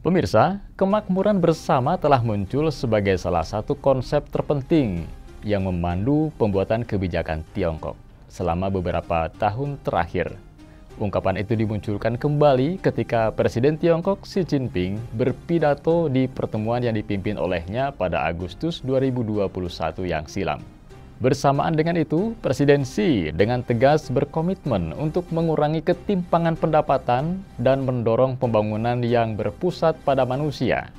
Pemirsa, kemakmuran bersama telah muncul sebagai salah satu konsep terpenting yang memandu pembuatan kebijakan Tiongkok selama beberapa tahun terakhir. Ungkapan itu dimunculkan kembali ketika Presiden Tiongkok Xi Jinping berpidato di pertemuan yang dipimpin olehnya pada Agustus 2021 yang silam. Bersamaan dengan itu, Presiden Xi dengan tegas berkomitmen untuk mengurangi ketimpangan pendapatan dan mendorong pembangunan yang berpusat pada manusia.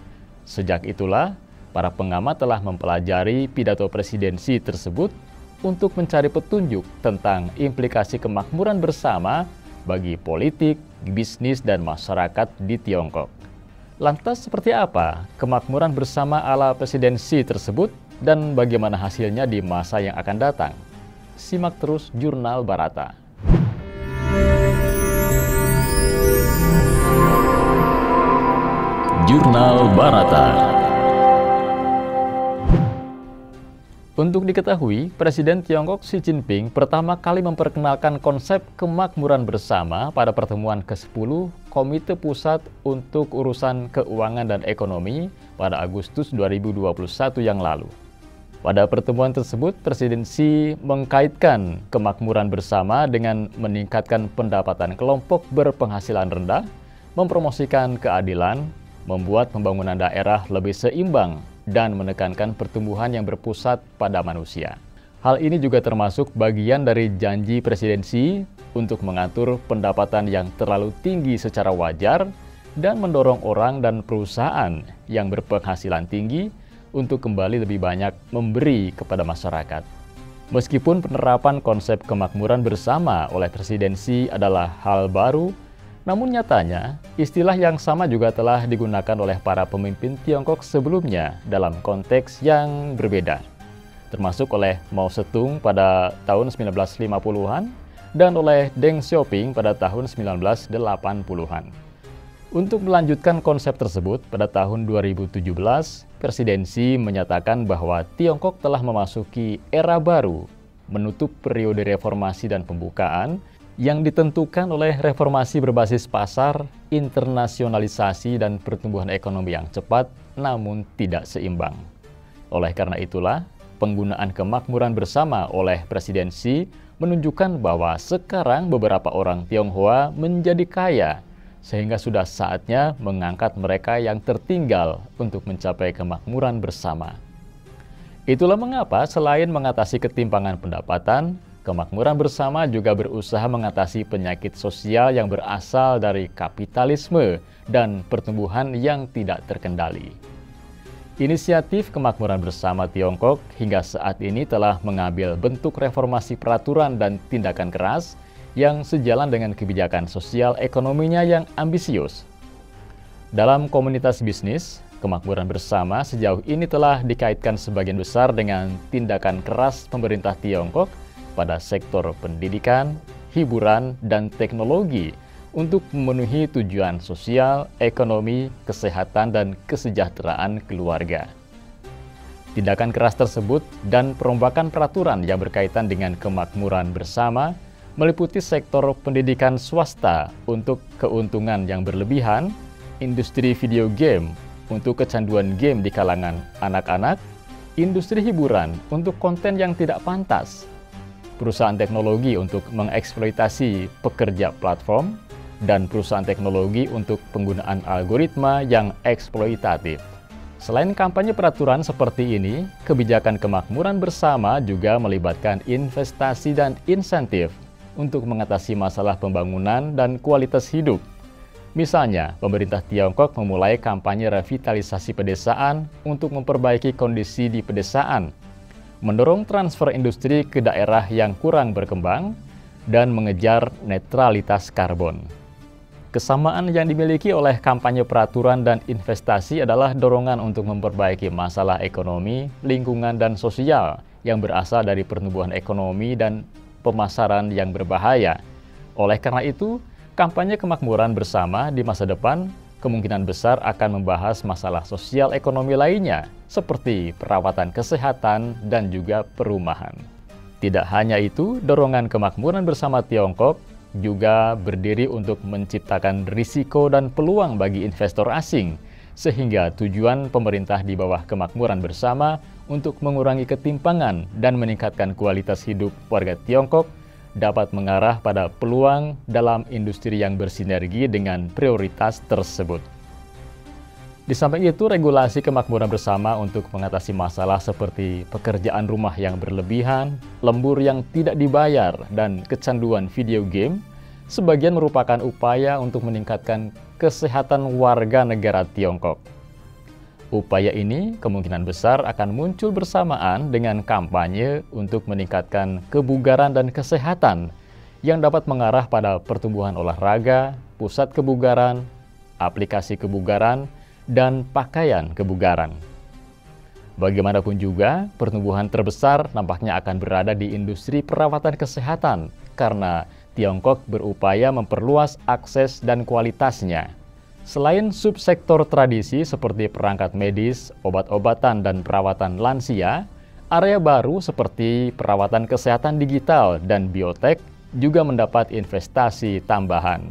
Sejak itulah, para pengamat telah mempelajari pidato Presiden Xi tersebut untuk mencari petunjuk tentang implikasi kemakmuran bersama bagi politik, bisnis, dan masyarakat di Tiongkok. Lantas seperti apa kemakmuran bersama ala Presiden Xi tersebut? Dan bagaimana hasilnya di masa yang akan datang? Simak terus Jurnal Barata. Jurnal Barata. Untuk diketahui, Presiden Tiongkok Xi Jinping pertama kali memperkenalkan konsep kemakmuran bersama pada pertemuan ke-10 Komite Pusat untuk Urusan Keuangan dan Ekonomi pada Agustus 2021 yang lalu. Pada pertemuan tersebut, Presiden Xi mengkaitkan kemakmuran bersama dengan meningkatkan pendapatan kelompok berpenghasilan rendah, mempromosikan keadilan, membuat pembangunan daerah lebih seimbang, dan menekankan pertumbuhan yang berpusat pada manusia. Hal ini juga termasuk bagian dari janji Presiden Xi untuk mengatur pendapatan yang terlalu tinggi secara wajar dan mendorong orang dan perusahaan yang berpenghasilan tinggi untuk kembali lebih banyak memberi kepada masyarakat. Meskipun penerapan konsep kemakmuran bersama oleh Presiden Xi adalah hal baru, namun nyatanya istilah yang sama juga telah digunakan oleh para pemimpin Tiongkok sebelumnya dalam konteks yang berbeda, termasuk oleh Mao Zedong pada tahun 1950-an dan oleh Deng Xiaoping pada tahun 1980-an. Untuk melanjutkan konsep tersebut, pada tahun 2017, Presiden Xi menyatakan bahwa Tiongkok telah memasuki era baru, menutup periode reformasi dan pembukaan yang ditentukan oleh reformasi berbasis pasar, internasionalisasi, dan pertumbuhan ekonomi yang cepat namun tidak seimbang. Oleh karena itulah, penggunaan kemakmuran bersama oleh Presiden Xi menunjukkan bahwa sekarang beberapa orang Tionghoa menjadi kaya, sehingga sudah saatnya mengangkat mereka yang tertinggal untuk mencapai kemakmuran bersama. Itulah mengapa selain mengatasi ketimpangan pendapatan, kemakmuran bersama juga berusaha mengatasi penyakit sosial yang berasal dari kapitalisme dan pertumbuhan yang tidak terkendali. Inisiatif kemakmuran bersama Tiongkok hingga saat ini telah mengambil bentuk reformasi peraturan dan tindakan keras yang sejalan dengan kebijakan sosial ekonominya yang ambisius. Dalam komunitas bisnis, kemakmuran bersama sejauh ini telah dikaitkan sebagian besar dengan tindakan keras pemerintah Tiongkok pada sektor pendidikan, hiburan, dan teknologi untuk memenuhi tujuan sosial, ekonomi, kesehatan, dan kesejahteraan keluarga. Tindakan keras tersebut dan perombakan peraturan yang berkaitan dengan kemakmuran bersama meliputi sektor pendidikan swasta untuk keuntungan yang berlebihan, industri video game untuk kecanduan game di kalangan anak-anak, industri hiburan untuk konten yang tidak pantas, perusahaan teknologi untuk mengeksploitasi pekerja platform, dan perusahaan teknologi untuk penggunaan algoritma yang eksploitatif. Selain kampanye peraturan seperti ini, kebijakan kemakmuran bersama juga melibatkan investasi dan insentif untuk mengatasi masalah pembangunan dan kualitas hidup. Misalnya, pemerintah Tiongkok memulai kampanye revitalisasi pedesaan untuk memperbaiki kondisi di pedesaan, mendorong transfer industri ke daerah yang kurang berkembang, dan mengejar netralitas karbon. Kesamaan yang dimiliki oleh kampanye peraturan dan investasi adalah dorongan untuk memperbaiki masalah ekonomi, lingkungan, dan sosial yang berasal dari pertumbuhan ekonomi dan pemasaran yang berbahaya. Oleh karena itu, kampanye kemakmuran bersama di masa depan kemungkinan besar akan membahas masalah sosial ekonomi lainnya, seperti perawatan kesehatan dan juga perumahan. Tidak hanya itu, dorongan kemakmuran bersama Tiongkok juga berdiri untuk menciptakan risiko dan peluang bagi investor asing sehingga tujuan pemerintah di bawah kemakmuran bersama untuk mengurangi ketimpangan dan meningkatkan kualitas hidup warga Tiongkok dapat mengarah pada peluang dalam industri yang bersinergi dengan prioritas tersebut. Di samping itu, regulasi kemakmuran bersama untuk mengatasi masalah seperti pekerjaan rumah yang berlebihan, lembur yang tidak dibayar, dan kecanduan video game, sebagian merupakan upaya untuk meningkatkan kesehatan warga negara Tiongkok. Upaya ini kemungkinan besar akan muncul bersamaan dengan kampanye untuk meningkatkan kebugaran dan kesehatan yang dapat mengarah pada pertumbuhan olahraga, pusat kebugaran, aplikasi kebugaran, dan pakaian kebugaran. Bagaimanapun juga, pertumbuhan terbesar nampaknya akan berada di industri perawatan kesehatan karena Tiongkok berupaya memperluas akses dan kualitasnya. Selain subsektor tradisi seperti perangkat medis, obat-obatan, dan perawatan lansia, area baru seperti perawatan kesehatan digital dan biotek juga mendapat investasi tambahan.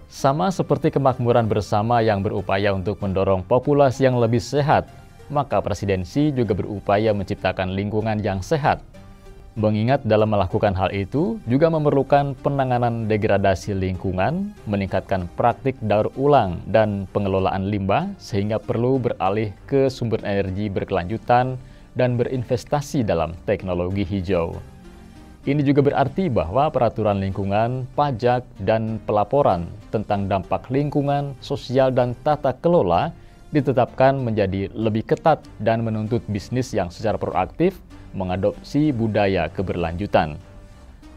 Sama seperti kemakmuran bersama yang berupaya untuk mendorong populasi yang lebih sehat, maka presidensi juga berupaya menciptakan lingkungan yang sehat. Mengingat dalam melakukan hal itu juga memerlukan penanganan degradasi lingkungan, meningkatkan praktik daur ulang dan pengelolaan limbah sehingga perlu beralih ke sumber energi berkelanjutan dan berinvestasi dalam teknologi hijau. Ini juga berarti bahwa peraturan lingkungan, pajak, dan pelaporan tentang dampak lingkungan, sosial, dan tata kelola ditetapkan menjadi lebih ketat dan menuntut bisnis yang secara proaktif mengadopsi budaya keberlanjutan.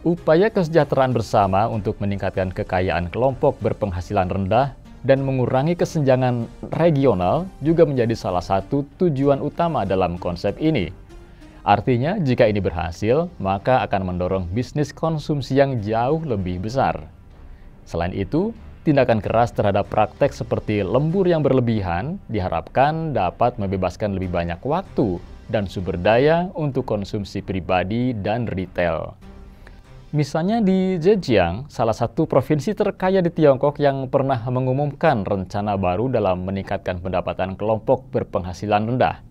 Upaya kesejahteraan bersama untuk meningkatkan kekayaan kelompok berpenghasilan rendah dan mengurangi kesenjangan regional juga menjadi salah satu tujuan utama dalam konsep ini. Artinya, jika ini berhasil, maka akan mendorong bisnis konsumsi yang jauh lebih besar. Selain itu, tindakan keras terhadap praktek seperti lembur yang berlebihan diharapkan dapat membebaskan lebih banyak waktu dan sumber daya untuk konsumsi pribadi dan retail. Misalnya di Zhejiang, salah satu provinsi terkaya di Tiongkok yang pernah mengumumkan rencana baru dalam meningkatkan pendapatan kelompok berpenghasilan rendah.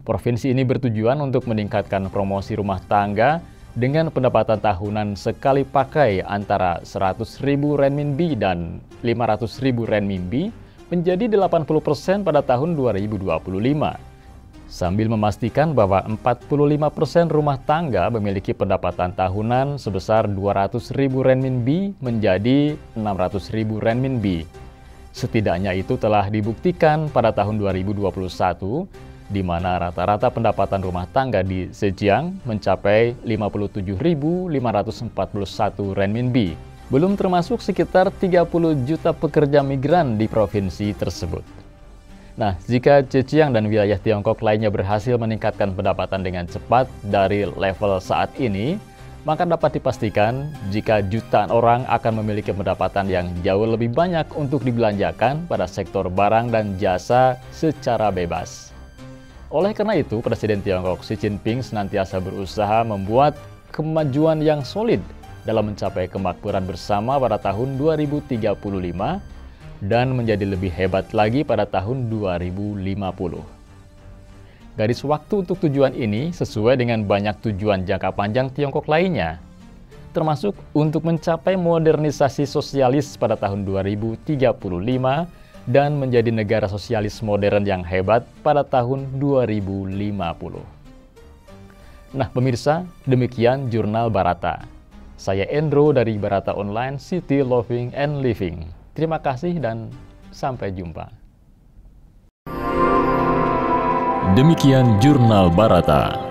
Provinsi ini bertujuan untuk meningkatkan promosi rumah tangga dengan pendapatan tahunan sekali pakai antara 100.000 renminbi dan 500.000 renminbi menjadi 80% pada tahun 2025. Sambil memastikan bahwa 45% rumah tangga memiliki pendapatan tahunan sebesar 200.000 renminbi menjadi 600.000 renminbi. Setidaknya itu telah dibuktikan pada tahun 2021, di mana rata-rata pendapatan rumah tangga di Zhejiang mencapai 57.541 renminbi, belum termasuk sekitar 30 juta pekerja migran di provinsi tersebut. Nah, jika Zhejiang dan wilayah Tiongkok lainnya berhasil meningkatkan pendapatan dengan cepat dari level saat ini, maka dapat dipastikan jika jutaan orang akan memiliki pendapatan yang jauh lebih banyak untuk dibelanjakan pada sektor barang dan jasa secara bebas. Oleh karena itu, Presiden Tiongkok Xi Jinping senantiasa berusaha membuat kemajuan yang solid dalam mencapai kemakmuran bersama pada tahun 2035 dan menjadi lebih hebat lagi pada tahun 2050. Garis waktu untuk tujuan ini sesuai dengan banyak tujuan jangka panjang Tiongkok lainnya, termasuk untuk mencapai modernisasi sosialis pada tahun 2035 dan menjadi negara sosialis modern yang hebat pada tahun 2050. Nah pemirsa, demikian Jurnal Barata. Saya Endro dari Barata Online, City Loving and Living. Terima kasih dan sampai jumpa. Demikian Jurnal Barata.